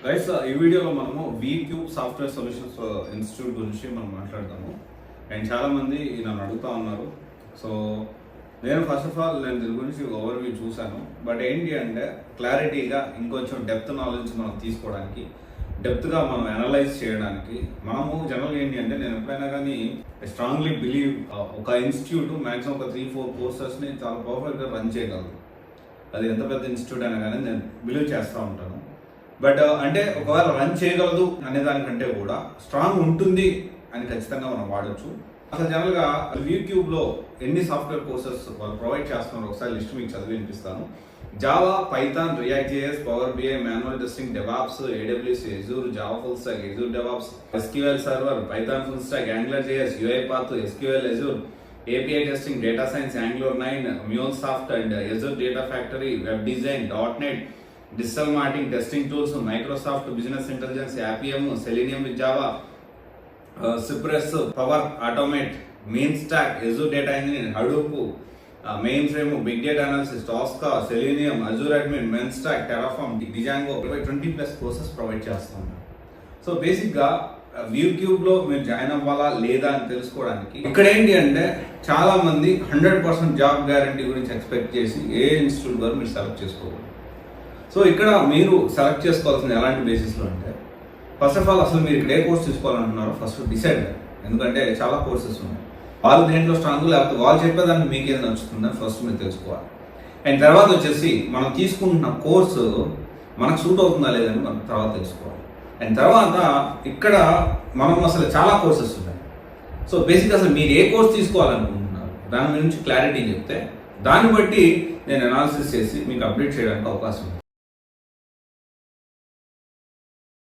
Guys ఈ వీడియోలో మనము వీక్యూబ్ సాఫ్ట్వేర్ సొల్యూషన్స్ ఇన్స్టిట్యూట్ గురించి మనం మాట్లాడతాము. అండ్ చాలామంది నన్ను అడుగుతూ ఉన్నారు. సో నేను ఫస్ట్ ఆఫ్ ఆల్ దీని గురించి ఓవర్వ్యూ చూశాను. బట్ ఏంటి అంటే క్లారిటీగా ఇంకొంచెం డెప్త్ నాలెడ్జ్ మనం తీసుకోవడానికి, డెప్త్గా మనం అనలైజ్ చేయడానికి మనము జనరల్గా ఏంటి అంటే నేను ఎప్పుడైనా కానీ స్ట్రాంగ్లీ బిలీవ్ ఒక ఇన్స్టిట్యూట్ మ్యాక్సిమం ఒక 3-4 కోర్సెస్ని చాలా పర్ఫెక్ట్గా రన్ చేయగలదు. అది ఎంత పెద్ద ఇన్స్టిట్యూట్ అయినా కానీ నేను బిలీవ్ చేస్తూ ఉంటాను. బట్ అంటే ఒకవేళ రన్ చేయగలదు అనే దానికంటే కూడా స్ట్రాంగ్ ఉంటుంది అని ఖచ్చితంగా మనం వాడచ్చు. అసలు జనరల్గా యూట్యూబ్లో ఎన్ని సాఫ్ట్వేర్ కోర్సెస్ వాళ్ళు ప్రొవైడ్ చేస్తున్నారు ఒకసారి లిస్ట్ మీకు చదివి వినిపిస్తాను. Java, Python, React JS, Power BI, manual testing, DevOps, AWS, Azure, Java full stack, Azure DevOps, SQL Server, Python full stack, Angular JS, UiPath, SQL, Azure, API testing, data science, Angular 9, MuleSoft and Azure Data Factory, web design, .NET, digital marketing, testing tools, Microsoft business intelligence, APM, Selenium with Java, Cypress, Power Automate, MEAN stack, Azure data engine, Hadoop, mainframe, big data analysis, టాస్కా, Selenium, Azure admin, MEAN stack, Terraform, Django 20+ courses provide చేస్తాం. So బేసిక్గా YouTube లో మీరు join అవ్వాలా లేదా అని తెలుసుకోవడానికి ఇక్కడ ఏంటి అంటే చాలా మంది 100% జాబ్ గ్యారంటీ గురించి ఎక్స్పెక్ట్ చేసి ఏ ఇన్స్టిట్యూట్ ద్వారా మీరు సెలెక్ట్ చేసుకోవాలి. సో ఇక్కడ మీరు సెలెక్ట్ చేసుకోవాల్సిన ఎలాంటి బేసిస్లో అంటే ఫస్ట్ ఆఫ్ ఆల్ అసలు మీరు ఇక్కడ ఏ కోర్స్ తీసుకోవాలంటున్నారో ఫస్ట్ డిసైడ్. ఎందుకంటే చాలా కోర్సెస్ ఉన్నాయి. వాళ్ళు దేంట్లో స్ట్రాంగ్ లేకపోతే వాళ్ళు చెప్పేదాన్ని మీకు ఏది నచ్చుతుందని ఫస్ట్ మీరు తెలుసుకోవాలి. అండ్ తర్వాత వచ్చేసి మనం తీసుకుంటున్న కోర్సు మనకు సూట్ అవుతుందా లేదని మనం తర్వాత తెలుసుకోవాలి. అండ్ తర్వాత ఇక్కడ మనం అసలు చాలా కోర్సెస్ ఉన్నాయి. సో బేసిక్ అసలు మీరు ఏ కోర్స్ తీసుకోవాలనుకుంటున్నారు దాని గురించి క్లారిటీ చెప్తే దాన్ని బట్టి నేను అనాలిసిస్ చేసి మీకు అప్డేట్ చేయడానికి అవకాశం ఉంది.